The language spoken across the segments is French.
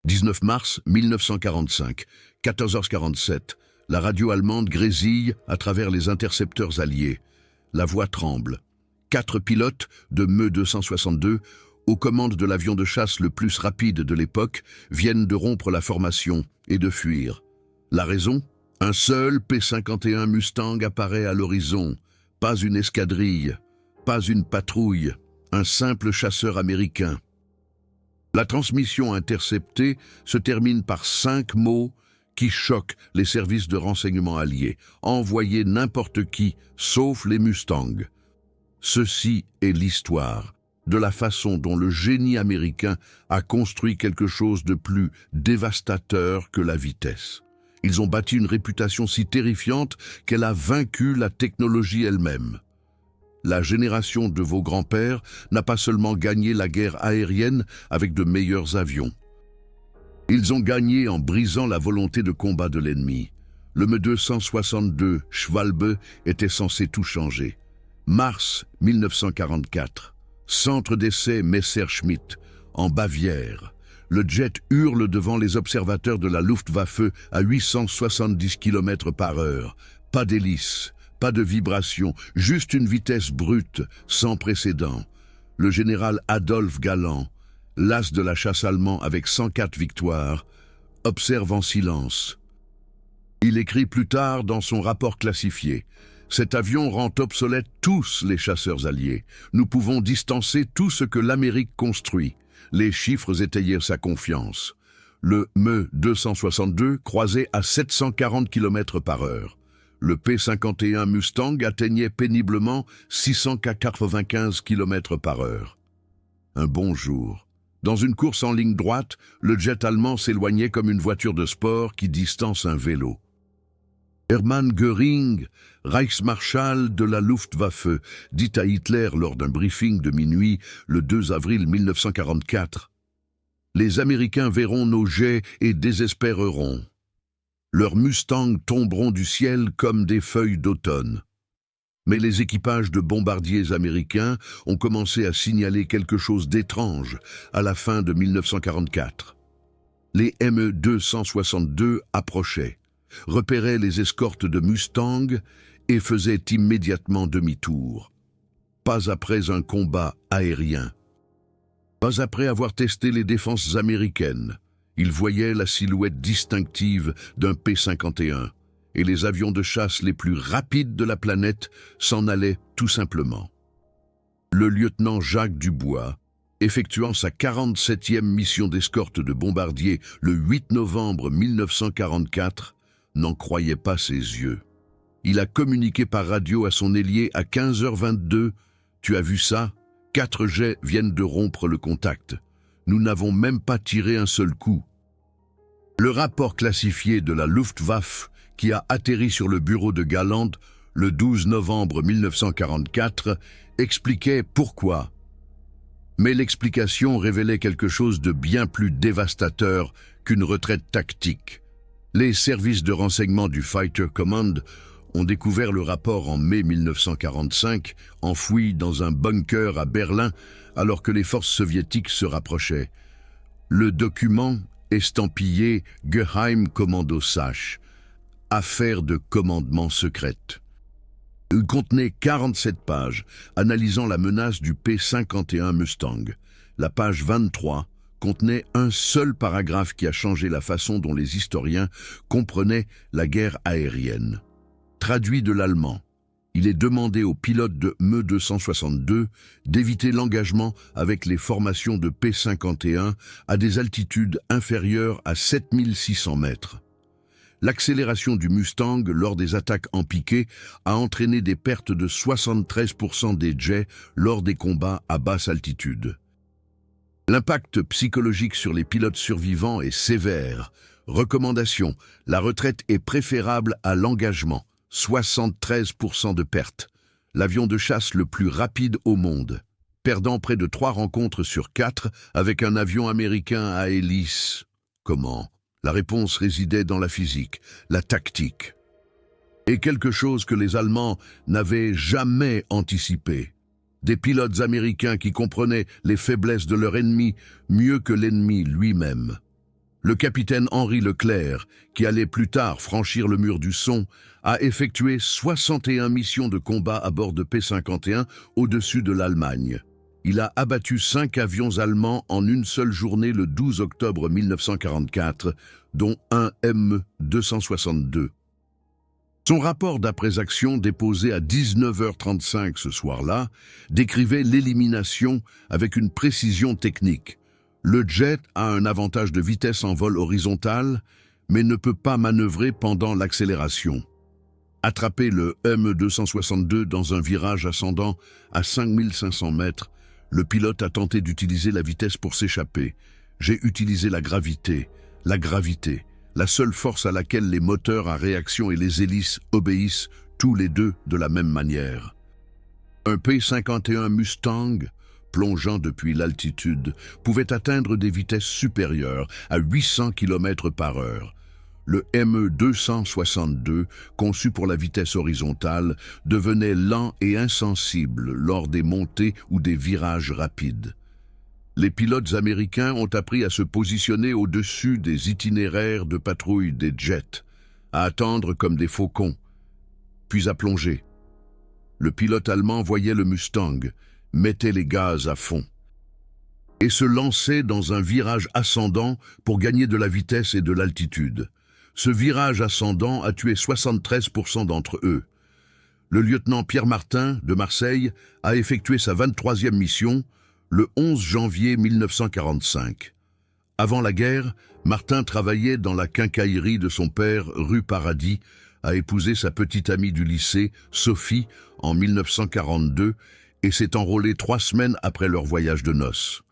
19 mars 1945, 14h47, la radio allemande grésille à travers les intercepteurs alliés. La voix tremble. 4 pilotes de Me-262, aux commandes de l'avion de chasse le plus rapide de l'époque, viennent de rompre la formation et de fuir. La raison ? Un seul P-51 Mustang apparaît à l'horizon. Pas une escadrille, pas une patrouille, un simple chasseur américain. La transmission interceptée se termine par 5 mots qui choquent les services de renseignement alliés. Envoyer n'importe qui, sauf les Mustangs. Ceci est l'histoire de la façon dont le génie américain a construit quelque chose de plus dévastateur que la vitesse. Ils ont bâti une réputation si terrifiante qu'elle a vaincu la technologie elle-même. La génération de vos grands-pères n'a pas seulement gagné la guerre aérienne avec de meilleurs avions. Ils ont gagné en brisant la volonté de combat de l'ennemi. Le Me-262 Schwalbe était censé tout changer. Mars 1944, centre d'essai Messerschmitt, en Bavière. Le jet hurle devant les observateurs de la Luftwaffe à 870 km/h. Pas d'hélice, pas de vibration, juste une vitesse brute, sans précédent. Le général Adolphe Galland, l'as de la chasse allemand avec 104 victoires, observe en silence. Il écrit plus tard dans son rapport classifié: « Cet avion rend obsolètes tous les chasseurs alliés. Nous pouvons distancer tout ce que l'Amérique construit. » Les chiffres étayèrent sa confiance. Le Me-262 croisait à 740 km/h. Le P-51 Mustang atteignait péniblement 695 km/h. Un bon jour. Dans une course en ligne droite, le jet allemand s'éloignait comme une voiture de sport qui distance un vélo. Hermann Göring, Reichsmarschall de la Luftwaffe, dit à Hitler lors d'un briefing de minuit le 2 avril 1944 : « Les Américains verront nos jets et désespéreront. Leurs Mustangs tomberont du ciel comme des feuilles d'automne. » Mais les équipages de bombardiers américains ont commencé à signaler quelque chose d'étrange à la fin de 1944. Les Me-262 approchaient, repéraient les escortes de Mustang et faisaient immédiatement demi-tour. Pas après un combat aérien. Pas après avoir testé les défenses américaines. Ils voyaient la silhouette distinctive d'un P-51 et les avions de chasse les plus rapides de la planète s'en allaient tout simplement. Le lieutenant Jacques Dubois, effectuant sa 47e mission d'escorte de bombardier le 8 novembre 1944, n'en croyait pas ses yeux. Il a communiqué par radio à son ailier à 15h22 : « Tu as vu ça ? 4 jets viennent de rompre le contact. Nous n'avons même pas tiré un seul coup. » Le rapport classifié de la Luftwaffe, qui a atterri sur le bureau de Galland le 12 novembre 1944, expliquait pourquoi. Mais l'explication révélait quelque chose de bien plus dévastateur qu'une retraite tactique. Les services de renseignement du Fighter Command ont découvert le rapport en mai 1945, enfoui dans un bunker à Berlin, alors que les forces soviétiques se rapprochaient. Le document, estampillé « Geheim Kommando Sache », affaire de commandement secrète. Il contenait 47 pages, analysant la menace du P-51 Mustang. La page 23 contenait un seul paragraphe qui a changé la façon dont les historiens comprenaient la guerre aérienne. Traduit de l'allemand, il est demandé aux pilotes de Me-262 d'éviter l'engagement avec les formations de P-51 à des altitudes inférieures à 7600 mètres. L'accélération du Mustang lors des attaques en piqué a entraîné des pertes de 73% des jets lors des combats à basse altitude. L'impact psychologique sur les pilotes survivants est sévère. Recommandation: la retraite est préférable à l'engagement. 73% de pertes. L'avion de chasse le plus rapide au monde, perdant près de 3 rencontres sur 4 avec un avion américain à hélice. Comment? La réponse résidait dans la physique, la tactique. Et quelque chose que les Allemands n'avaient jamais anticipé. Des pilotes américains qui comprenaient les faiblesses de leur ennemi mieux que l'ennemi lui-même. Le capitaine Henri Leclerc, qui allait plus tard franchir le mur du son, a effectué 61 missions de combat à bord de P-51 au-dessus de l'Allemagne. Il a abattu 5 avions allemands en une seule journée le 12 octobre 1944, dont un ME-262. Son rapport d'après-action déposé à 19h35 ce soir-là décrivait l'élimination avec une précision technique. Le jet a un avantage de vitesse en vol horizontal, mais ne peut pas manœuvrer pendant l'accélération. Attraper le ME-262 dans un virage ascendant à 5500 mètres, le pilote a tenté d'utiliser la vitesse pour s'échapper. J'ai utilisé la gravité, la seule force à laquelle les moteurs à réaction et les hélices obéissent tous les deux de la même manière. Un P-51 Mustang, plongeant depuis l'altitude, pouvait atteindre des vitesses supérieures à 800 km/h. Le ME-262, conçu pour la vitesse horizontale, devenait lent et insensible lors des montées ou des virages rapides. Les pilotes américains ont appris à se positionner au-dessus des itinéraires de patrouille des jets, à attendre comme des faucons, puis à plonger. Le pilote allemand voyait le Mustang, mettait les gaz à fond et se lançait dans un virage ascendant pour gagner de la vitesse et de l'altitude. Ce virage ascendant a tué 73% d'entre eux. Le lieutenant Pierre Martin, de Marseille, a effectué sa 23e mission le 11 janvier 1945. Avant la guerre, Martin travaillait dans la quincaillerie de son père, rue Paradis, a épousé sa petite amie du lycée, Sophie, en 1942 et s'est enrôlé 3 semaines après leur voyage de noces.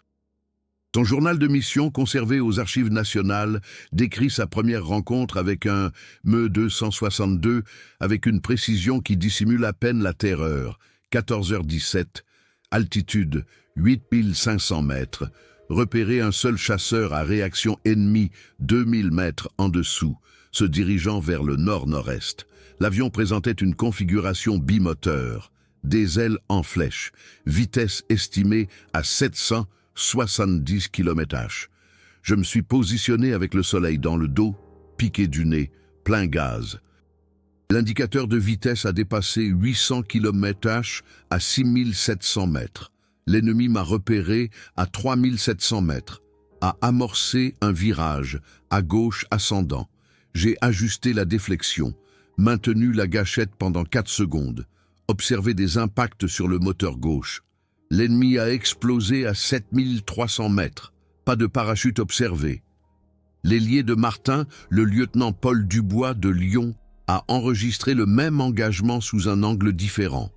Son journal de mission, conservé aux Archives nationales, décrit sa première rencontre avec un ME-262 avec une précision qui dissimule à peine la terreur. 14h17, altitude 8500 mètres, repérer un seul chasseur à réaction ennemie 2000 mètres en dessous, se dirigeant vers le nord-nord-est. L'avion présentait une configuration bimoteur, des ailes en flèche, vitesse estimée à 770 km/h. Je me suis positionné avec le soleil dans le dos, piqué du nez, plein gaz. L'indicateur de vitesse a dépassé 800 km/h à 6700 mètres. L'ennemi m'a repéré à 3700 mètres, a amorcé un virage, à gauche ascendant. J'ai ajusté la déflexion, maintenu la gâchette pendant 4 secondes, observé des impacts sur le moteur gauche. L'ennemi a explosé à 7300 mètres, pas de parachute observé. L'ailier de Martin, le lieutenant Paul Dubois de Lyon, a enregistré le même engagement sous un angle différent.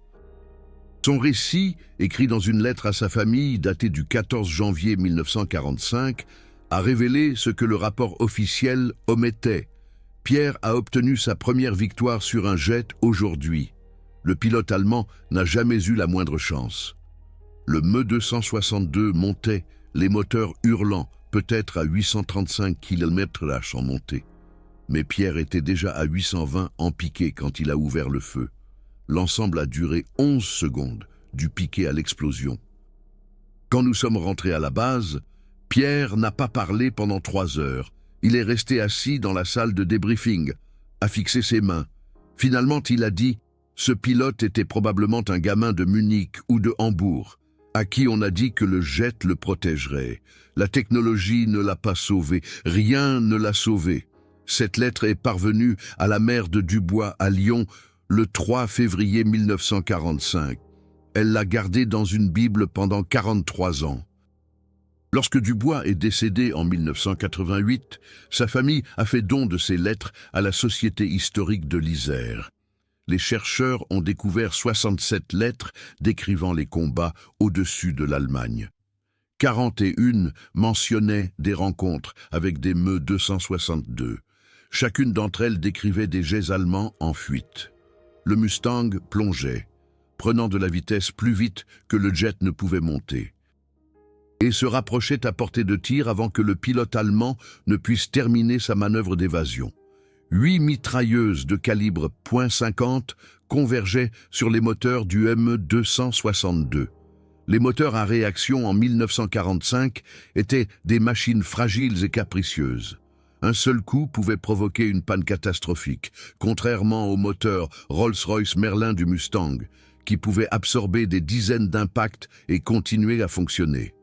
Son récit, écrit dans une lettre à sa famille datée du 14 janvier 1945, a révélé ce que le rapport officiel omettait. Pierre a obtenu sa première victoire sur un jet aujourd'hui. Le pilote allemand n'a jamais eu la moindre chance. Le ME-262 montait, les moteurs hurlant, peut-être à 835 km/h en montée. Mais Pierre était déjà à 820 en piqué quand il a ouvert le feu. L'ensemble a duré 11 secondes, du piqué à l'explosion. Quand nous sommes rentrés à la base, Pierre n'a pas parlé pendant 3 heures. Il est resté assis dans la salle de débriefing, a fixé ses mains. Finalement, il a dit « Ce pilote était probablement un gamin de Munich ou de Hambourg, à qui on a dit que le jet le protégerait. La technologie ne l'a pas sauvé, rien ne l'a sauvé. Cette lettre est parvenue à la mère de Dubois à Lyon le 3 février 1945. Elle l'a gardée dans une Bible pendant 43 ans. Lorsque Dubois est décédé en 1988, sa famille a fait don de ses lettres à la Société historique de l'Isère. Les chercheurs ont découvert 67 lettres décrivant les combats au-dessus de l'Allemagne. 41 mentionnaient des rencontres avec des ME-262. Chacune d'entre elles décrivait des jets allemands en fuite. Le Mustang plongeait, prenant de la vitesse plus vite que le jet ne pouvait monter, et se rapprochait à portée de tir avant que le pilote allemand ne puisse terminer sa manœuvre d'évasion. 8 mitrailleuses de calibre .50 convergeaient sur les moteurs du ME-262. Les moteurs à réaction en 1945 étaient des machines fragiles et capricieuses. Un seul coup pouvait provoquer une panne catastrophique, contrairement au moteur Rolls-Royce Merlin du Mustang, qui pouvait absorber des dizaines d'impacts et continuer à fonctionner.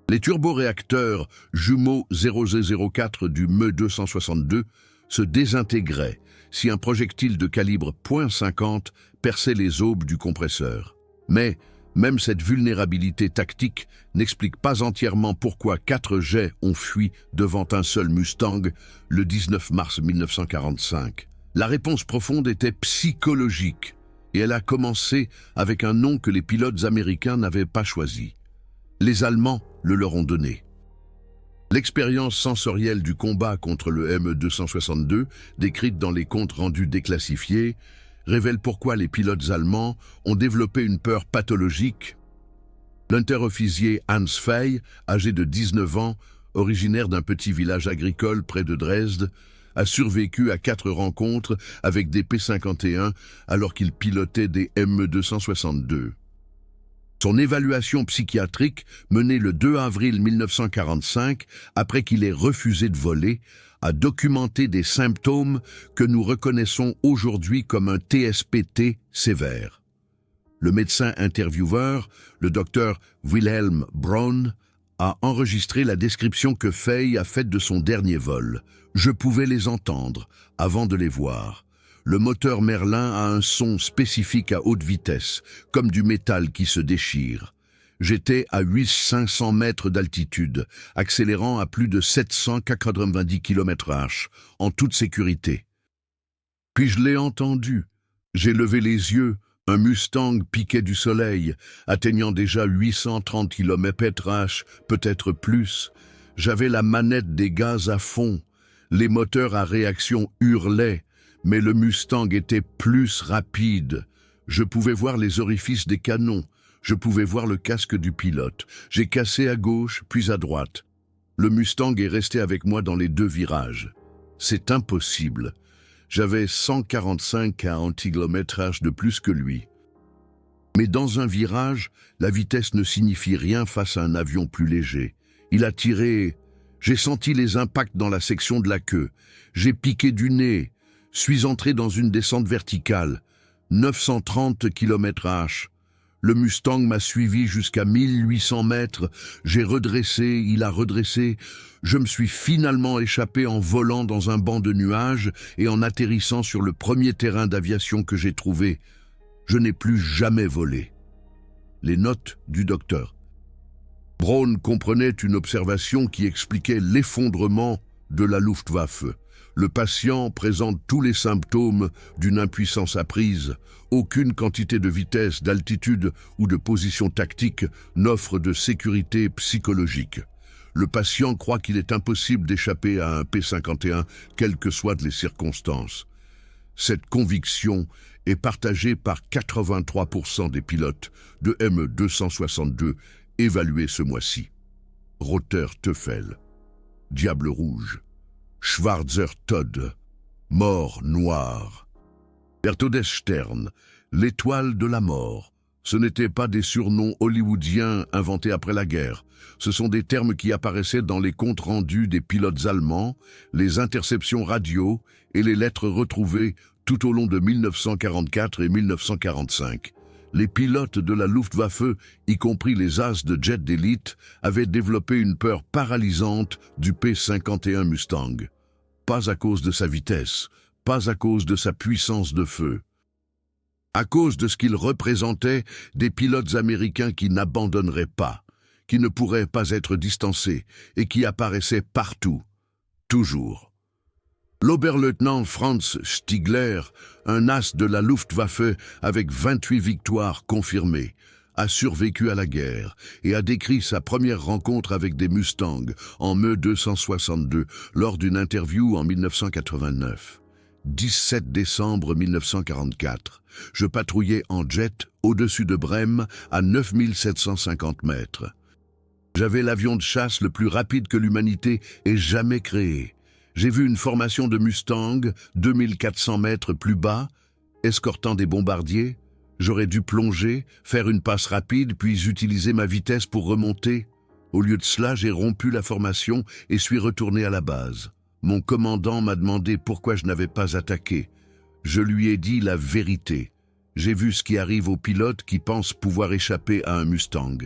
Les turboréacteurs jumeaux 0004 du Me-262 se désintégraient si un projectile de calibre .50 perçait les aubes du compresseur. Mais même cette vulnérabilité tactique n'explique pas entièrement pourquoi 4 jets ont fui devant un seul Mustang le 19 mars 1945. La réponse profonde était psychologique et elle a commencé avec un nom que les pilotes américains n'avaient pas choisi. Les Allemands le leur ont donné. L'expérience sensorielle du combat contre le Me-262, décrite dans les comptes rendus déclassifiés, révèle pourquoi les pilotes allemands ont développé une peur pathologique. L'unterofficier Hans Fey, âgé de 19 ans, originaire d'un petit village agricole près de Dresde, a survécu à 4 rencontres avec des P-51 alors qu'il pilotait des Me-262. Son évaluation psychiatrique, menée le 2 avril 1945, après qu'il ait refusé de voler, a documenté des symptômes que nous reconnaissons aujourd'hui comme un TSPT sévère. Le médecin intervieweur, le docteur Wilhelm Braun, a enregistré la description que Fey a faite de son dernier vol. Je pouvais les entendre avant de les voir. Le moteur Merlin a un son spécifique à haute vitesse, comme du métal qui se déchire. J'étais à 8500 mètres d'altitude, accélérant à plus de 790 km/h, en toute sécurité. Puis je l'ai entendu. J'ai levé les yeux. Un Mustang piquait du soleil, atteignant déjà 830 km/h, peut-être plus. J'avais la manette des gaz à fond. Les moteurs à réaction hurlaient, mais le Mustang était plus rapide. Je pouvais voir les orifices des canons. Je pouvais voir le casque du pilote. J'ai cassé à gauche, puis à droite. Le Mustang est resté avec moi dans les 2 virages. C'est impossible. J'avais 145 km/h de plus que lui. Mais dans un virage, la vitesse ne signifie rien face à un avion plus léger. Il a tiré. J'ai senti les impacts dans la section de la queue. J'ai piqué du nez. Suis entré dans une descente verticale. 930 km/h. Le Mustang m'a suivi jusqu'à 1800 mètres. J'ai redressé, il a redressé. Je me suis finalement échappé en volant dans un banc de nuages et en atterrissant sur le premier terrain d'aviation que j'ai trouvé. Je n'ai plus jamais volé. Les notes du docteur. Braun comprenait une observation qui expliquait l'effondrement de la Luftwaffe. Le patient présente tous les symptômes d'une impuissance apprise. Aucune quantité de vitesse, d'altitude ou de position tactique n'offre de sécurité psychologique. Le patient croit qu'il est impossible d'échapper à un P-51, quelles que soient les circonstances. Cette conviction est partagée par 83% des pilotes de Me-262 évalués ce mois-ci. Rother Teufel, Diable Rouge, Schwarzer Todd, Mort Noire. Der Todesstern, l'étoile de la mort. Ce n'étaient pas des surnoms hollywoodiens inventés après la guerre. Ce sont des termes qui apparaissaient dans les comptes rendus des pilotes allemands, les interceptions radio et les lettres retrouvées tout au long de 1944 et 1945. Les pilotes de la Luftwaffe, y compris les as de jet d'élite, avaient développé une peur paralysante du P-51 Mustang. Pas à cause de sa vitesse, pas à cause de sa puissance de feu. À cause de ce qu'il représentait, des pilotes américains qui n'abandonneraient pas, qui ne pourraient pas être distancés et qui apparaissaient partout, toujours. L'Oberleutnant Franz Stigler, un as de la Luftwaffe avec 28 victoires confirmées, a survécu à la guerre et a décrit sa première rencontre avec des Mustangs en Me-262 lors d'une interview en 1989. 17 décembre 1944. Je patrouillais en jet au-dessus de Brême à 9750 mètres. J'avais l'avion de chasse le plus rapide que l'humanité ait jamais créé. J'ai vu une formation de Mustang 2400 mètres plus bas, escortant des bombardiers. J'aurais dû plonger, faire une passe rapide, puis utiliser ma vitesse pour remonter. Au lieu de cela, j'ai rompu la formation et suis retourné à la base. Mon commandant m'a demandé pourquoi je n'avais pas attaqué. Je lui ai dit la vérité. J'ai vu ce qui arrive aux pilotes qui pensent pouvoir échapper à un Mustang.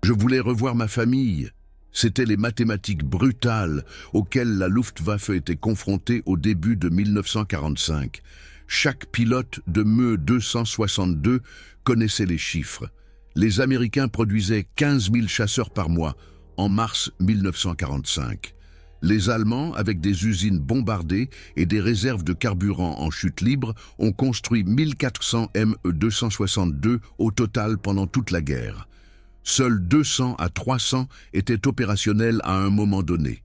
Je voulais revoir ma famille. C'étaient les mathématiques brutales auxquelles la Luftwaffe était confrontée au début de 1945. Chaque pilote de Me 262 connaissait les chiffres. Les Américains produisaient 15 000 chasseurs par mois en mars 1945. Les Allemands, avec des usines bombardées et des réserves de carburant en chute libre, ont construit 1400 Me-262 au total pendant toute la guerre. Seuls 200 à 300 étaient opérationnels à un moment donné.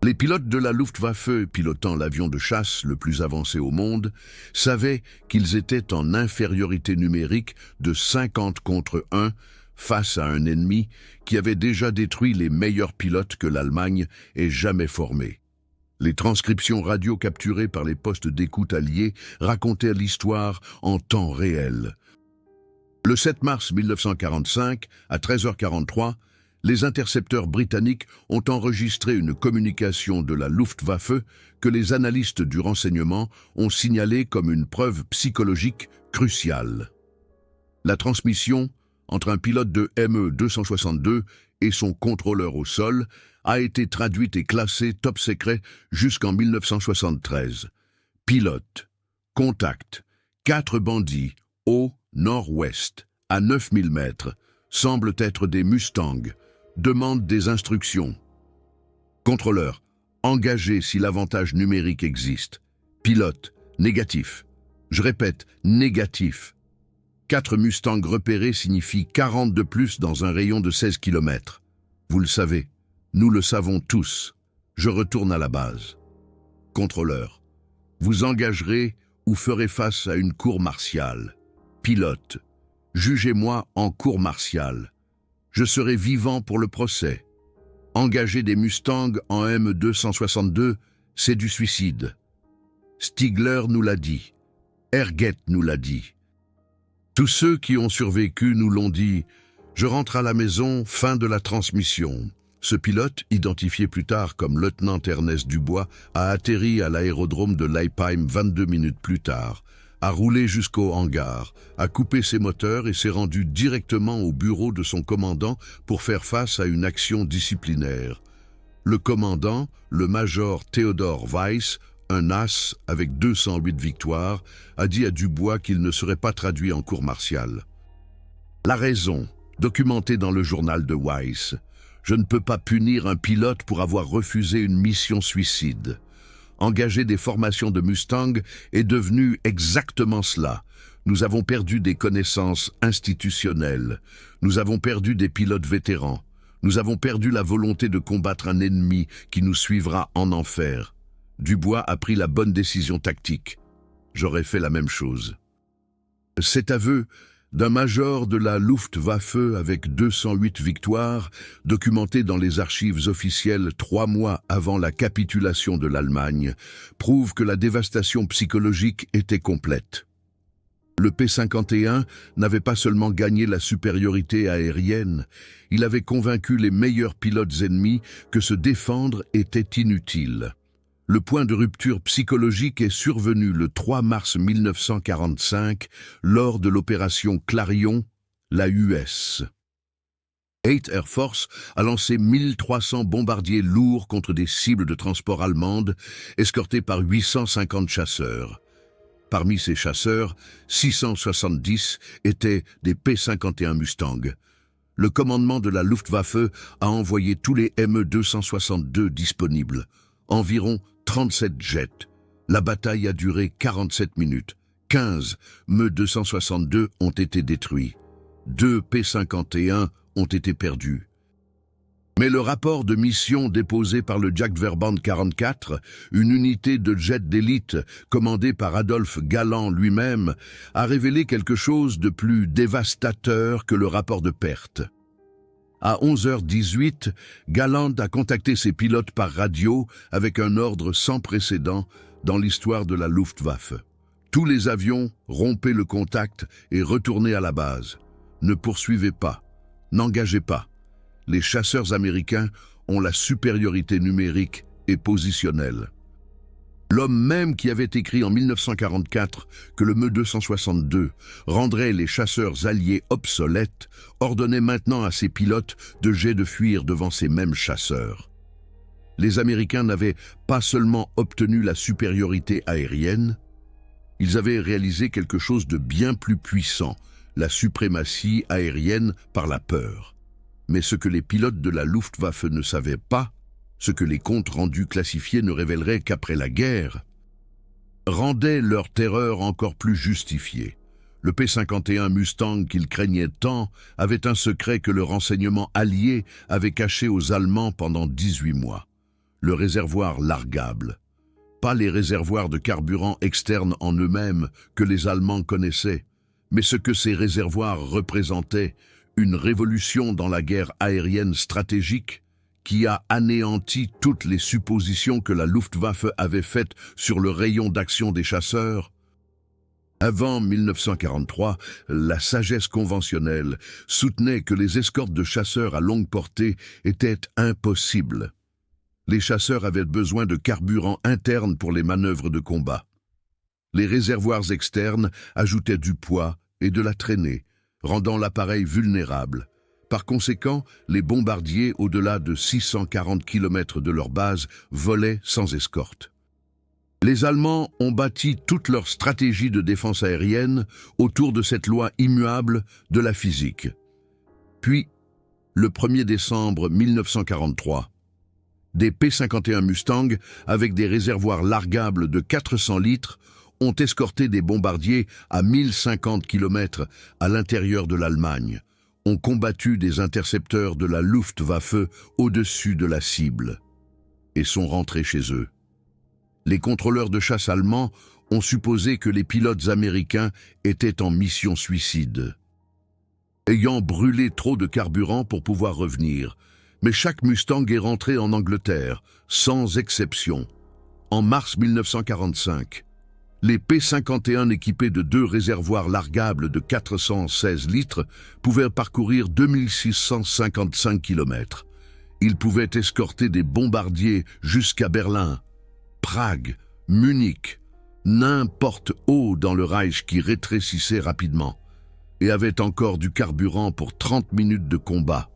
Les pilotes de la Luftwaffe, pilotant l'avion de chasse le plus avancé au monde, savaient qu'ils étaient en infériorité numérique de 50 contre 1 face à un ennemi qui avait déjà détruit les meilleurs pilotes que l'Allemagne ait jamais formés. Les transcriptions radio capturées par les postes d'écoute alliés racontaient l'histoire en temps réel. Le 7 mars 1945, à 13h43, les intercepteurs britanniques ont enregistré une communication de la Luftwaffe que les analystes du renseignement ont signalée comme une preuve psychologique cruciale. La transmission entre un pilote de Me-262 et son contrôleur au sol a été traduite et classée top secret jusqu'en 1973. Pilote. Contact. 4 bandits au nord-ouest, à 9000 mètres, semblent être des Mustangs. Demande des instructions. Contrôleur, engagé si l'avantage numérique existe. Pilote, négatif. Je répète, négatif. 4 Mustangs repérés signifie 40 de plus dans un rayon de 16 km. Vous le savez, nous le savons tous. Je retourne à la base. Contrôleur, vous engagerez ou ferez face à une cour martiale. Pilote, jugez-moi en cour martiale. Je serai vivant pour le procès. Engager des Mustangs en Me-262, c'est du suicide. Stigler nous l'a dit. Herget nous l'a dit. Tous ceux qui ont survécu nous l'ont dit. Je rentre à la maison, fin de la transmission. Ce pilote, identifié plus tard comme lieutenant Ernest Dubois, a atterri à l'aérodrome de Leipheim 22 minutes plus tard, a roulé jusqu'au hangar, a coupé ses moteurs et s'est rendu directement au bureau de son commandant pour faire face à une action disciplinaire. Le commandant, le major Theodor Weiss, un as avec 208 victoires, a dit à Dubois qu'il ne serait pas traduit en cour martiale. La raison, documentée dans le journal de Weiss. Je ne peux pas punir un pilote pour avoir refusé une mission suicide. Engager des formations de Mustang est devenu exactement cela. Nous avons perdu des connaissances institutionnelles. Nous avons perdu des pilotes vétérans. Nous avons perdu la volonté de combattre un ennemi qui nous suivra en enfer. Dubois a pris la bonne décision tactique. J'aurais fait la même chose. Cet aveu d'un major de la Luftwaffe avec 208 victoires, documenté dans les archives officielles 3 mois avant la capitulation de l'Allemagne, prouve que la dévastation psychologique était complète. Le P-51 n'avait pas seulement gagné la supériorité aérienne, il avait convaincu les meilleurs pilotes ennemis que se défendre était inutile. Le point de rupture psychologique est survenu le 3 mars 1945 lors de l'opération Clarion, la US. 8 Air Force a lancé 1300 bombardiers lourds contre des cibles de transport allemandes, escortés par 850 chasseurs. Parmi ces chasseurs, 670 étaient des P-51 Mustang. Le commandement de la Luftwaffe a envoyé tous les Me-262 disponibles, environ 37 jets. La bataille a duré 47 minutes. 15 Me-262 ont été détruits. 2 P-51 ont été perdus. Mais le rapport de mission déposé par le Jagdverband 44, une unité de jets d'élite commandée par Adolphe Galland lui-même, a révélé quelque chose de plus dévastateur que le rapport de perte. À 11h18, Galland a contacté ses pilotes par radio avec un ordre sans précédent dans l'histoire de la Luftwaffe. Tous les avions rompaient le contact et retournaient à la base. Ne poursuivez pas, n'engagez pas. Les chasseurs américains ont la supériorité numérique et positionnelle. L'homme même qui avait écrit en 1944 que le Me-262 rendrait les chasseurs alliés obsolètes ordonnait maintenant à ses pilotes de fuir devant ces mêmes chasseurs. Les Américains n'avaient pas seulement obtenu la supériorité aérienne, ils avaient réalisé quelque chose de bien plus puissant, la suprématie aérienne par la peur. Mais ce que les pilotes de la Luftwaffe ne savaient pas, ce que les comptes rendus classifiés ne révéleraient qu'après la guerre, rendait leur terreur encore plus justifiée. Le P-51 Mustang qu'ils craignaient tant avait un secret que le renseignement allié avait caché aux Allemands pendant 18 mois. Le réservoir largable. Pas les réservoirs de carburant externes en eux-mêmes que les Allemands connaissaient, mais ce que ces réservoirs représentaient, une révolution dans la guerre aérienne stratégique qui a anéanti toutes les suppositions que la Luftwaffe avait faites sur le rayon d'action des chasseurs. Avant 1943, la sagesse conventionnelle soutenait que les escortes de chasseurs à longue portée étaient impossibles. Les chasseurs avaient besoin de carburant interne pour les manœuvres de combat. Les réservoirs externes ajoutaient du poids et de la traînée, rendant l'appareil vulnérable. Par conséquent, les bombardiers au-delà de 640 km de leur base volaient sans escorte. Les Allemands ont bâti toute leur stratégie de défense aérienne autour de cette loi immuable de la physique. Puis, le 1er décembre 1943, des P-51 Mustang avec des réservoirs largables de 400 litres ont escorté des bombardiers à 1050 km à l'intérieur de l'Allemagne, ont combattu des intercepteurs de la Luftwaffe au-dessus de la cible et sont rentrés chez eux. Les contrôleurs de chasse allemands ont supposé que les pilotes américains étaient en mission suicide, ayant brûlé trop de carburant pour pouvoir revenir. Mais chaque Mustang est rentré en Angleterre, sans exception. En mars 1945, les P-51 équipés de 2 réservoirs largables de 416 litres pouvaient parcourir 2655 km. Ils pouvaient escorter des bombardiers jusqu'à Berlin, Prague, Munich, n'importe où dans le Reich qui rétrécissait rapidement, et avaient encore du carburant pour 30 minutes de combat.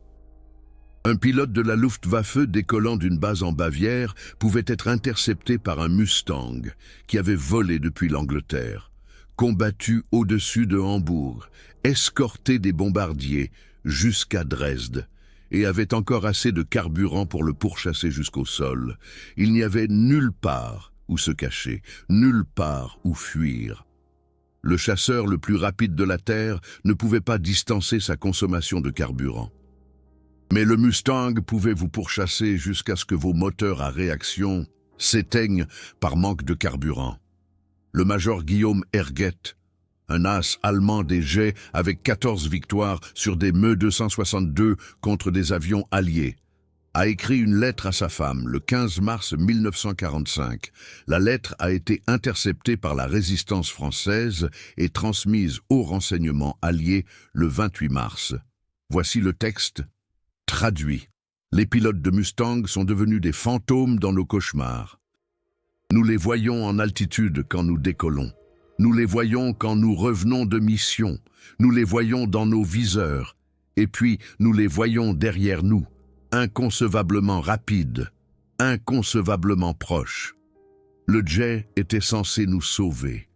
Un pilote de la Luftwaffe décollant d'une base en Bavière pouvait être intercepté par un Mustang qui avait volé depuis l'Angleterre, combattu au-dessus de Hambourg, escorté des bombardiers jusqu'à Dresde et avait encore assez de carburant pour le pourchasser jusqu'au sol. Il n'y avait nulle part où se cacher, nulle part où fuir. Le chasseur le plus rapide de la Terre ne pouvait pas distancer sa consommation de carburant. Mais le Mustang pouvait vous pourchasser jusqu'à ce que vos moteurs à réaction s'éteignent par manque de carburant. Le major Guillaume Herget, un as allemand des jets avec 14 victoires sur des Me-262 contre des avions alliés, a écrit une lettre à sa femme le 15 mars 1945. La lettre a été interceptée par la résistance française et transmise aux renseignements alliés le 28 mars. Voici le texte. Traduit. Les pilotes de Mustang sont devenus des fantômes dans nos cauchemars. Nous les voyons en altitude quand nous décollons. Nous les voyons quand nous revenons de mission. Nous les voyons dans nos viseurs. Et puis, nous les voyons derrière nous, inconcevablement rapides, inconcevablement proches. Le jet était censé nous sauver.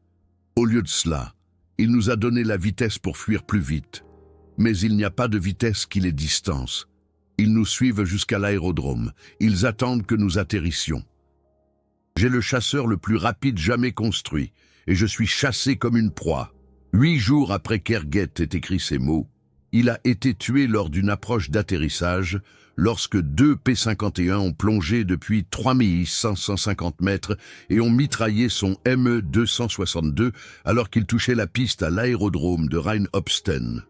Au lieu de cela, il nous a donné la vitesse pour fuir plus vite. Mais il n'y a pas de vitesse qui les distance. Ils nous suivent jusqu'à l'aérodrome. Ils attendent que nous atterrissions. J'ai le chasseur le plus rapide jamais construit, et je suis chassé comme une proie. 8 jours après qu'Herget ait écrit ces mots, il a été tué lors d'une approche d'atterrissage, lorsque 2 P-51 ont plongé depuis 3550 mètres et ont mitraillé son Me-262 alors qu'il touchait la piste à l'aérodrome de Rhein-Obsten.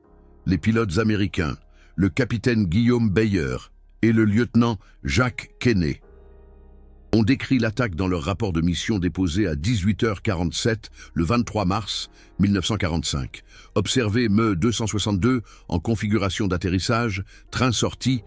Les pilotes américains, le capitaine Guillaume Beyer et le lieutenant Jacques Kenney, ont décrit l'attaque dans leur rapport de mission déposé à 18h47 le 23 mars 1945. Observé Me-262 en configuration d'atterrissage, train sorti,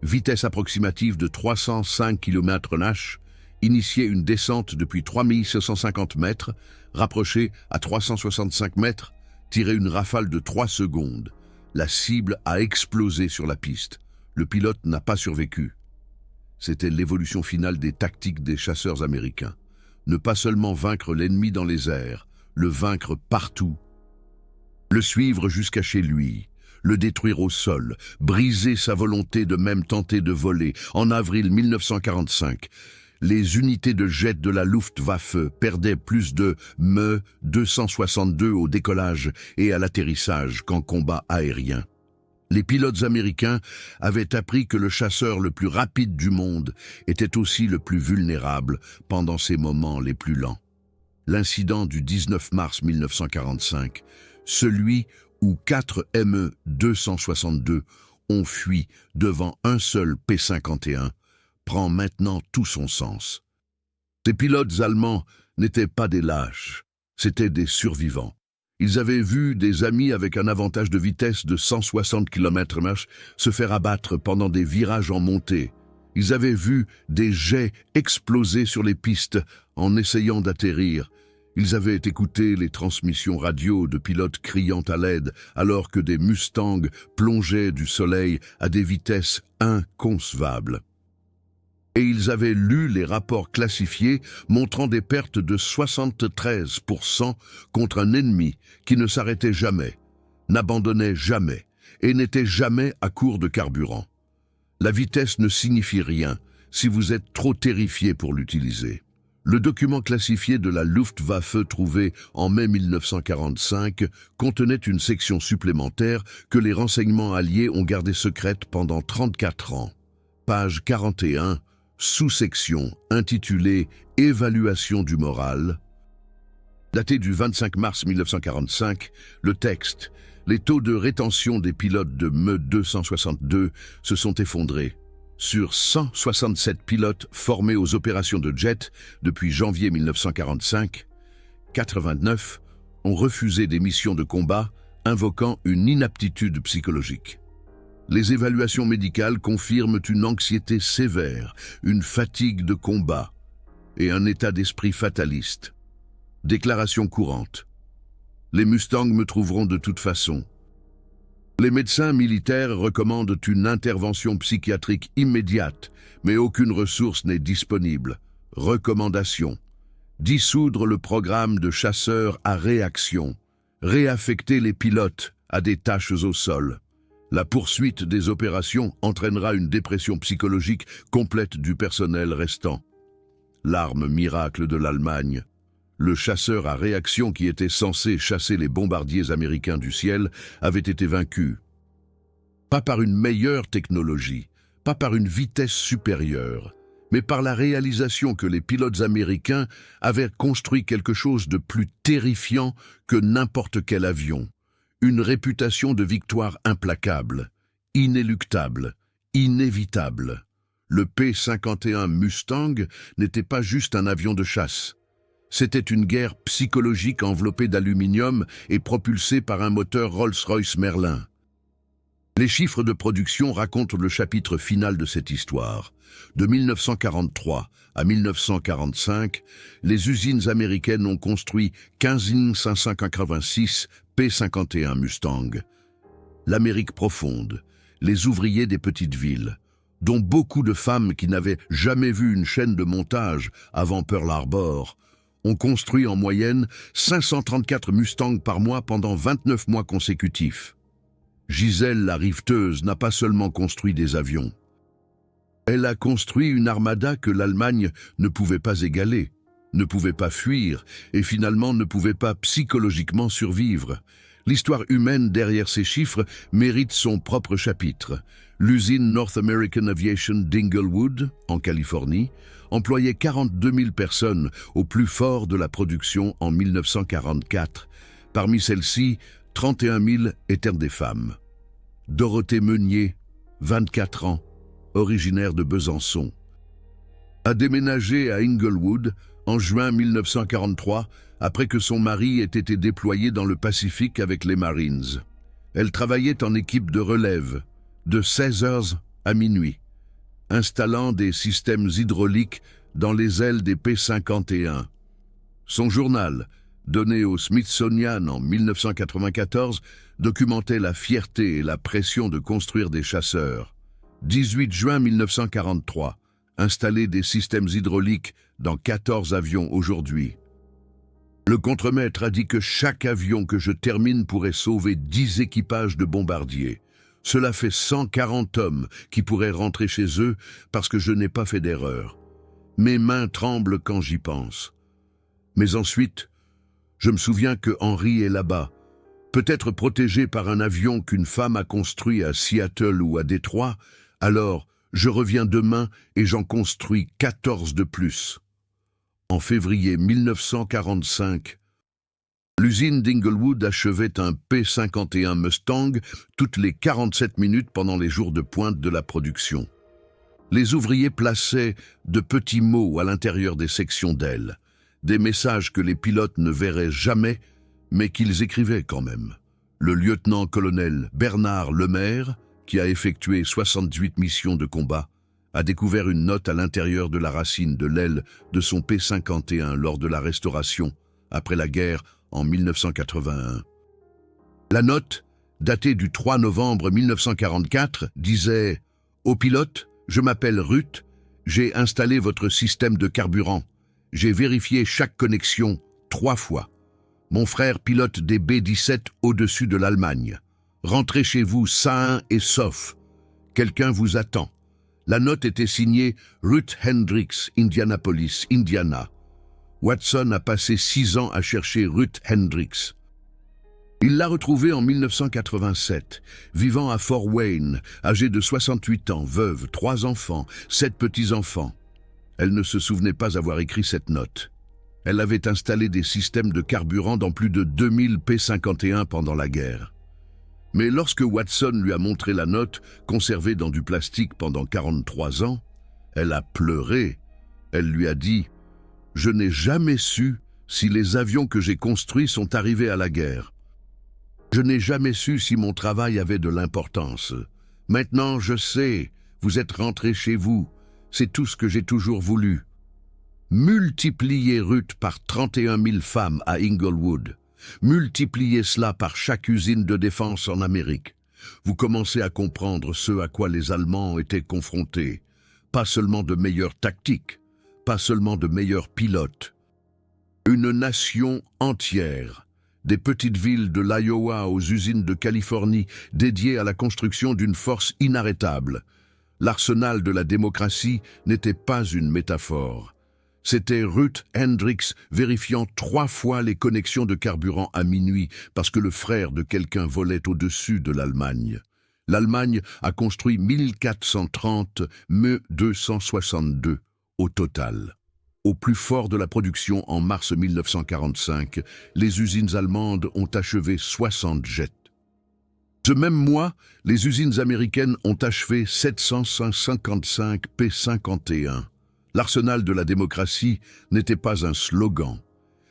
vitesse approximative de 305 km/h initier une descente depuis 3750 mètres, rapprocher à 365 mètres, tirer une rafale de 3 secondes. La cible a explosé sur la piste. Le pilote n'a pas survécu. C'était l'évolution finale des tactiques des chasseurs américains. Ne pas seulement vaincre l'ennemi dans les airs, le vaincre partout. Le suivre jusqu'à chez lui, le détruire au sol, briser sa volonté de même tenter de voler. En avril 1945, les unités de jet de la Luftwaffe perdaient plus de Me 262 au décollage et à l'atterrissage qu'en combat aérien. Les pilotes américains avaient appris que le chasseur le plus rapide du monde était aussi le plus vulnérable pendant ces moments les plus lents. L'incident du 19 mars 1945, celui où 4 Me 262 ont fui devant un seul P-51, prend maintenant tout son sens. Ces pilotes allemands n'étaient pas des lâches, c'étaient des survivants. Ils avaient vu des amis avec un avantage de vitesse de 160 km/h se faire abattre pendant des virages en montée. Ils avaient vu des jets exploser sur les pistes en essayant d'atterrir. Ils avaient écouté les transmissions radio de pilotes criant à l'aide alors que des Mustangs plongeaient du soleil à des vitesses inconcevables. Et ils avaient lu les rapports classifiés montrant des pertes de 73% contre un ennemi qui ne s'arrêtait jamais, n'abandonnait jamais et n'était jamais à court de carburant. La vitesse ne signifie rien si vous êtes trop terrifié pour l'utiliser. Le document classifié de la Luftwaffe trouvé en mai 1945 contenait une section supplémentaire que les renseignements alliés ont gardée secrète pendant 34 ans. Page 41, sous-section intitulée « Évaluation du moral ». Daté du 25 mars 1945, le texte « Les taux de rétention des pilotes de Me 262 se sont effondrés. Sur 167 pilotes formés aux opérations de jet depuis janvier 1945, 89 ont refusé des missions de combat invoquant une inaptitude psychologique. Les évaluations médicales confirment une anxiété sévère, une fatigue de combat et un état d'esprit fataliste. Déclaration courante. Les Mustangs me trouveront de toute façon. Les médecins militaires recommandent une intervention psychiatrique immédiate, mais aucune ressource n'est disponible. Recommandation. Dissoudre le programme de chasseurs à réaction. Réaffecter les pilotes à des tâches au sol. La poursuite des opérations entraînera une dépression psychologique complète du personnel restant. L'arme miracle de l'Allemagne. Le chasseur à réaction qui était censé chasser les bombardiers américains du ciel avait été vaincu. Pas par une meilleure technologie, pas par une vitesse supérieure, mais par la réalisation que les pilotes américains avaient construit quelque chose de plus terrifiant que n'importe quel avion. Une réputation de victoire implacable, inéluctable, inévitable. Le P-51 Mustang n'était pas juste un avion de chasse. C'était une guerre psychologique enveloppée d'aluminium et propulsée par un moteur Rolls-Royce Merlin. Les chiffres de production racontent le chapitre final de cette histoire. De 1943 à 1945, les usines américaines ont construit 15 586 P-51 Mustang. L'Amérique profonde, les ouvriers des petites villes, dont beaucoup de femmes qui n'avaient jamais vu une chaîne de montage avant Pearl Harbor, ont construit en moyenne 534 Mustangs par mois pendant 29 mois consécutifs. Gisèle la riveteuse n'a pas seulement construit des avions. Elle a construit une armada que l'Allemagne ne pouvait pas égaler, ne pouvait pas fuir et finalement ne pouvait pas psychologiquement survivre. L'histoire humaine derrière ces chiffres mérite son propre chapitre. L'usine North American Aviation d'Inglewood, en Californie, employait 42 000 personnes au plus fort de la production en 1944. Parmi celles-ci, 31 000 étaient des femmes. Dorothée Meunier, 24 ans, originaire de Besançon, a déménagé à Inglewood en juin 1943 après que son mari ait été déployé dans le Pacifique avec les Marines. Elle travaillait en équipe de relève, de 16h à minuit, installant des systèmes hydrauliques dans les ailes des P-51. Son journal, donné au Smithsonian en 1994, documentait la fierté et la pression de construire des chasseurs. 18 juin 1943, installer des systèmes hydrauliques dans 14 avions aujourd'hui. Le contremaître a dit que chaque avion que je termine pourrait sauver 10 équipages de bombardiers. Cela fait 140 hommes qui pourraient rentrer chez eux parce que je n'ai pas fait d'erreur. Mes mains tremblent quand j'y pense. Mais ensuite, je me souviens que Henry est là-bas, peut-être protégé par un avion qu'une femme a construit à Seattle ou à Détroit, alors je reviens demain et j'en construis 14 de plus. En février 1945, l'usine d'Inglewood achevait un P-51 Mustang toutes les 47 minutes pendant les jours de pointe de la production. Les ouvriers plaçaient de petits mots à l'intérieur des sections d'ailes, des messages que les pilotes ne verraient jamais, mais qu'ils écrivaient quand même. Le lieutenant-colonel Bernard Lemaire, qui a effectué 68 missions de combat, a découvert une note à l'intérieur de la racine de l'aile de son P-51 lors de la restauration, après la guerre en 1981. La note, datée du 3 novembre 1944, disait « Au pilote, je m'appelle Ruth, j'ai installé votre système de carburant. J'ai vérifié chaque connexion 3 fois. Mon frère pilote des B-17 au-dessus de l'Allemagne. Rentrez chez vous sain et sauf. Quelqu'un vous attend. » La note était signée Ruth Hendricks, Indianapolis, Indiana. Watson a passé 6 ans à chercher Ruth Hendricks. Il l'a retrouvée en 1987, vivant à Fort Wayne, âgée de 68 ans, veuve, 3 enfants, 7 petits-enfants. Elle ne se souvenait pas avoir écrit cette note. Elle avait installé des systèmes de carburant dans plus de 2000 P-51 pendant la guerre. Mais lorsque Watson lui a montré la note, conservée dans du plastique pendant 43 ans, elle a pleuré. Elle lui a dit « Je n'ai jamais su si les avions que j'ai construits sont arrivés à la guerre. Je n'ai jamais su si mon travail avait de l'importance. Maintenant, je sais, vous êtes rentrés chez vous. C'est tout ce que j'ai toujours voulu. » Multipliez Ruth par 31 000 femmes à Inglewood. Multipliez cela par chaque usine de défense en Amérique. Vous commencez à comprendre ce à quoi les Allemands étaient confrontés. Pas seulement de meilleures tactiques, pas seulement de meilleurs pilotes. Une nation entière, des petites villes de l'Iowa aux usines de Californie dédiées à la construction d'une force inarrêtable. L'arsenal de la démocratie n'était pas une métaphore. C'était Ruth Hendricks vérifiant 3 fois les connexions de carburant à minuit parce que le frère de quelqu'un volait au-dessus de l'Allemagne. L'Allemagne a construit 1430 Me-262 au total. Au plus fort de la production en mars 1945, les usines allemandes ont achevé 60 jets. Ce même mois, les usines américaines ont achevé 755 P-51. L'arsenal de la démocratie n'était pas un slogan.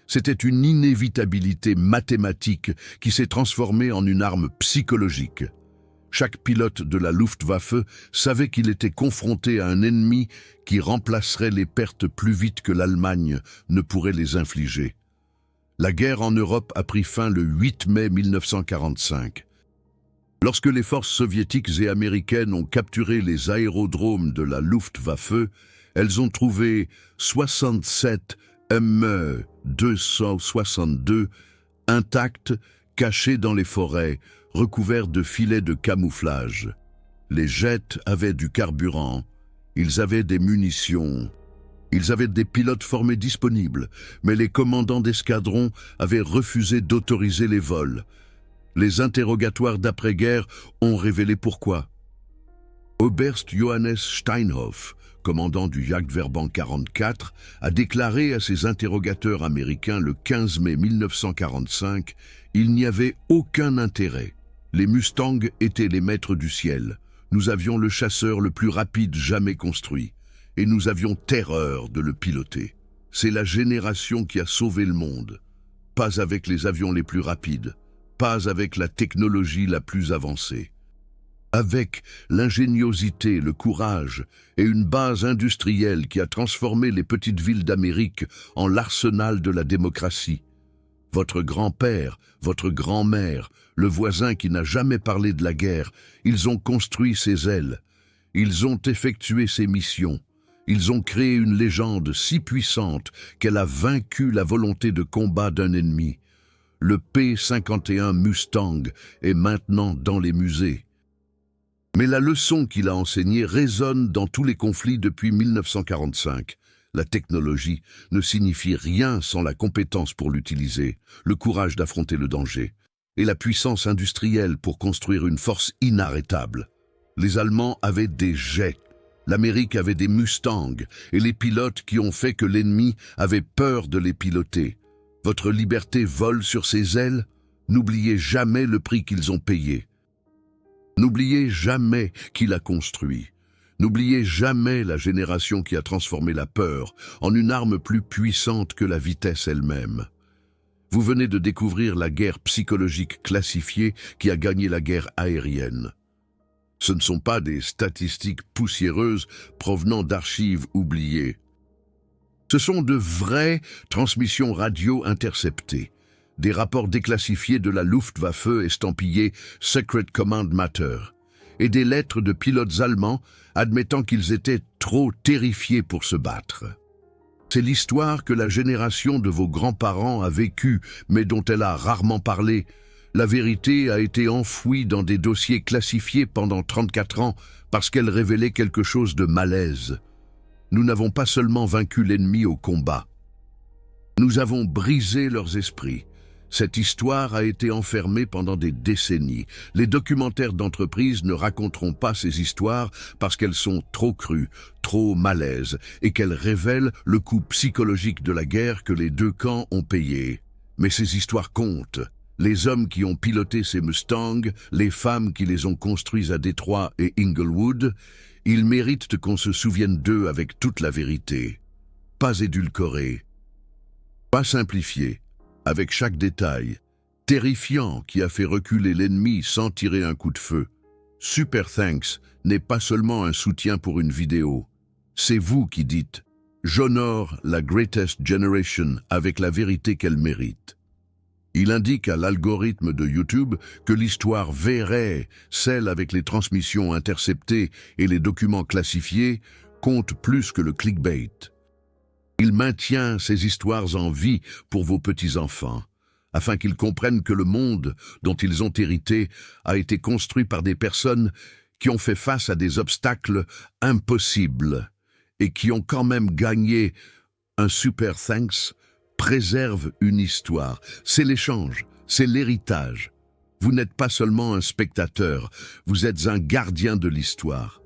C'était une inévitabilité mathématique qui s'est transformée en une arme psychologique. Chaque pilote de la Luftwaffe savait qu'il était confronté à un ennemi qui remplacerait les pertes plus vite que l'Allemagne ne pourrait les infliger. La guerre en Europe a pris fin le 8 mai 1945. Lorsque les forces soviétiques et américaines ont capturé les aérodromes de la Luftwaffe, elles ont trouvé 67 Me-262 intacts, cachés dans les forêts, recouverts de filets de camouflage. Les jets avaient du carburant, ils avaient des munitions, ils avaient des pilotes formés disponibles, mais les commandants d'escadron avaient refusé d'autoriser les vols. Les interrogatoires d'après-guerre ont révélé pourquoi. Oberst Johannes Steinhoff, commandant du Jagdverband 44, a déclaré à ses interrogateurs américains le 15 mai 1945 « Il n'y avait aucun intérêt. Les Mustangs étaient les maîtres du ciel. Nous avions le chasseur le plus rapide jamais construit, et nous avions terreur de le piloter. C'est la génération qui a sauvé le monde. Pas avec les avions les plus rapides, pas avec la technologie la plus avancée. » avec l'ingéniosité, le courage et une base industrielle qui a transformé les petites villes d'Amérique en l'arsenal de la démocratie. Votre grand-père, votre grand-mère, le voisin qui n'a jamais parlé de la guerre, ils ont construit ses ailes, ils ont effectué ses missions, ils ont créé une légende si puissante qu'elle a vaincu la volonté de combat d'un ennemi. Le P-51 Mustang est maintenant dans les musées. Mais la leçon qu'il a enseignée résonne dans tous les conflits depuis 1945. La technologie ne signifie rien sans la compétence pour l'utiliser, le courage d'affronter le danger, et la puissance industrielle pour construire une force inarrêtable. Les Allemands avaient des jets, l'Amérique avait des Mustangs, et les pilotes qui ont fait que l'ennemi avait peur de les piloter. Votre liberté vole sur ses ailes, n'oubliez jamais le prix qu'ils ont payé. N'oubliez jamais qui l'a construit. N'oubliez jamais la génération qui a transformé la peur en une arme plus puissante que la vitesse elle-même. Vous venez de découvrir la guerre psychologique classifiée qui a gagné la guerre aérienne. Ce ne sont pas des statistiques poussiéreuses provenant d'archives oubliées. Ce sont de vraies transmissions radio interceptées, des rapports déclassifiés de la Luftwaffe estampillés « Secret Command Matter » et des lettres de pilotes allemands admettant qu'ils étaient trop terrifiés pour se battre. C'est l'histoire que la génération de vos grands-parents a vécue, mais dont elle a rarement parlé. La vérité a été enfouie dans des dossiers classifiés pendant 34 ans parce qu'elle révélait quelque chose de malaise. Nous n'avons pas seulement vaincu l'ennemi au combat. Nous avons brisé leurs esprits. Cette histoire a été enfermée pendant des décennies. Les documentaires d'entreprise ne raconteront pas ces histoires parce qu'elles sont trop crues, trop malaises, et qu'elles révèlent le coût psychologique de la guerre que les deux camps ont payé. Mais ces histoires comptent. Les hommes qui ont piloté ces Mustangs, les femmes qui les ont construits à Détroit et Inglewood, ils méritent qu'on se souvienne d'eux avec toute la vérité. Pas édulcorée, pas simplifiée, avec chaque détail, terrifiant qui a fait reculer l'ennemi sans tirer un coup de feu. Super Thanks n'est pas seulement un soutien pour une vidéo. C'est vous qui dites « J'honore la Greatest Generation avec la vérité qu'elle mérite ». Il indique à l'algorithme de YouTube que l'histoire vraie, celle avec les transmissions interceptées et les documents classifiés, compte plus que le clickbait. Il maintient ces histoires en vie pour vos petits-enfants, afin qu'ils comprennent que le monde dont ils ont hérité a été construit par des personnes qui ont fait face à des obstacles impossibles et qui ont quand même gagné. Un super thanks préserve une histoire. C'est l'échange, c'est l'héritage. Vous n'êtes pas seulement un spectateur, vous êtes un gardien de l'histoire.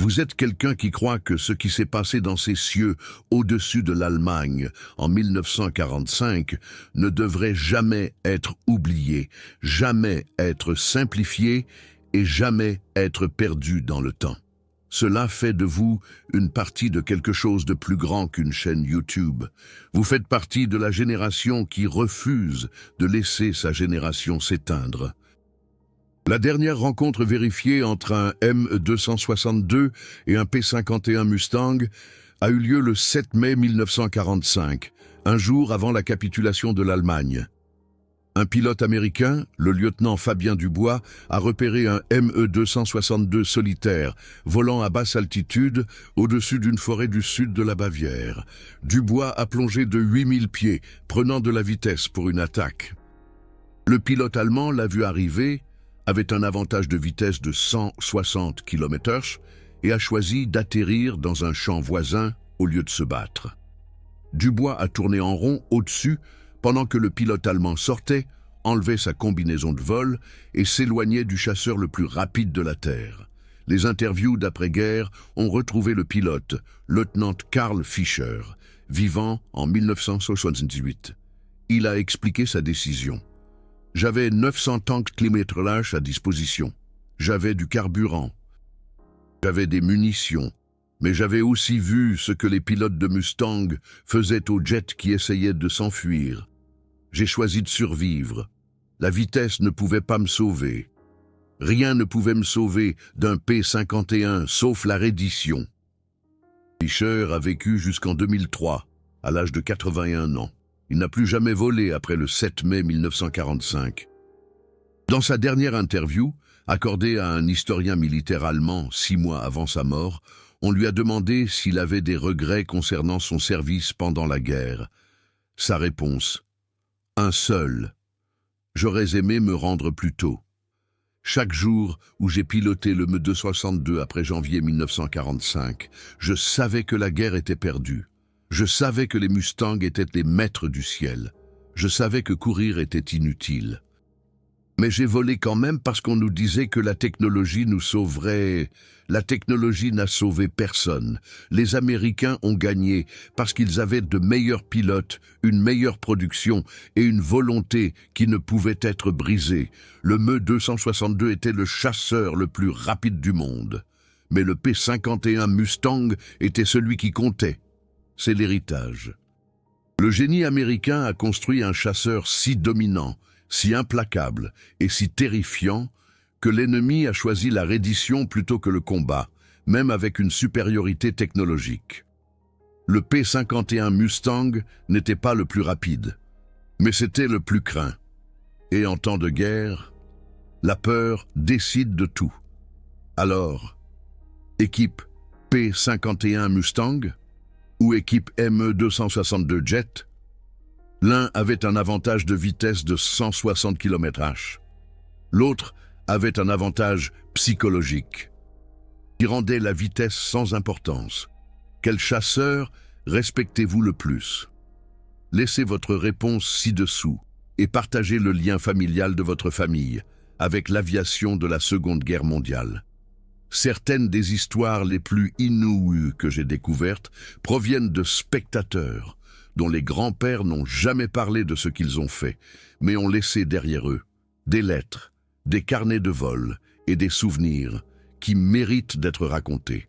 Vous êtes quelqu'un qui croit que ce qui s'est passé dans ces cieux au-dessus de l'Allemagne en 1945 ne devrait jamais être oublié, jamais être simplifié et jamais être perdu dans le temps. Cela fait de vous une partie de quelque chose de plus grand qu'une chaîne YouTube. Vous faites partie de la génération qui refuse de laisser sa génération s'éteindre. La dernière rencontre vérifiée entre un M262 et un P51 Mustang a eu lieu le 7 mai 1945, un jour avant la capitulation de l'Allemagne. Un pilote américain, le lieutenant Fabien Dubois, a repéré un ME-262 solitaire, volant à basse altitude au-dessus d'une forêt du sud de la Bavière. Dubois a plongé de 8000 pieds, prenant de la vitesse pour une attaque. Le pilote allemand l'a vu arriver, avait un avantage de vitesse de 160 km/h et a choisi d'atterrir dans un champ voisin au lieu de se battre. Dubois a tourné en rond au-dessus pendant que le pilote allemand sortait, enlevait sa combinaison de vol et s'éloignait du chasseur le plus rapide de la Terre. Les interviews d'après-guerre ont retrouvé le pilote, lieutenant Karl Fischer, vivant en 1978. Il a expliqué sa décision. « J'avais 900 tanks km/h à disposition. J'avais du carburant. J'avais des munitions. Mais j'avais aussi vu ce que les pilotes de Mustang faisaient aux jets qui essayaient de s'enfuir. J'ai choisi de survivre. La vitesse ne pouvait pas me sauver. Rien ne pouvait me sauver d'un P-51, sauf la reddition. Fischer a vécu jusqu'en 2003, à l'âge de 81 ans. Il n'a plus jamais volé après le 7 mai 1945. Dans sa dernière interview, accordée à un historien militaire allemand 6 mois avant sa mort, on lui a demandé s'il avait des regrets concernant son service pendant la guerre. Sa réponse: un seul. J'aurais aimé me rendre plus tôt. Chaque jour où j'ai piloté le Me-262 après janvier 1945, je savais que la guerre était perdue. Je savais que les Mustangs étaient les maîtres du ciel. Je savais que courir était inutile. Mais j'ai volé quand même parce qu'on nous disait que la technologie nous sauverait. La technologie n'a sauvé personne. Les Américains ont gagné parce qu'ils avaient de meilleurs pilotes, une meilleure production et une volonté qui ne pouvait être brisée. Le Me-262 était le chasseur le plus rapide du monde. Mais le P-51 Mustang était celui qui comptait. C'est l'héritage. Le génie américain a construit un chasseur si dominant, si implacable et si terrifiant que l'ennemi a choisi la reddition plutôt que le combat, même avec une supériorité technologique. Le P-51 Mustang n'était pas le plus rapide, mais c'était le plus craint. Et en temps de guerre, la peur décide de tout. Alors, équipe P-51 Mustang ou équipe Me-262 Jet? L'un avait un avantage de vitesse de 160 km/h. L'autre avait un avantage psychologique qui rendait la vitesse sans importance. Quel chasseur respectez-vous le plus? Laissez votre réponse ci-dessous et partagez le lien familial de votre famille avec l'aviation de la Seconde Guerre mondiale. Certaines des histoires les plus inouïes que j'ai découvertes proviennent de spectateurs dont les grands-pères n'ont jamais parlé de ce qu'ils ont fait, mais ont laissé derrière eux des lettres, des carnets de vol et des souvenirs qui méritent d'être racontés.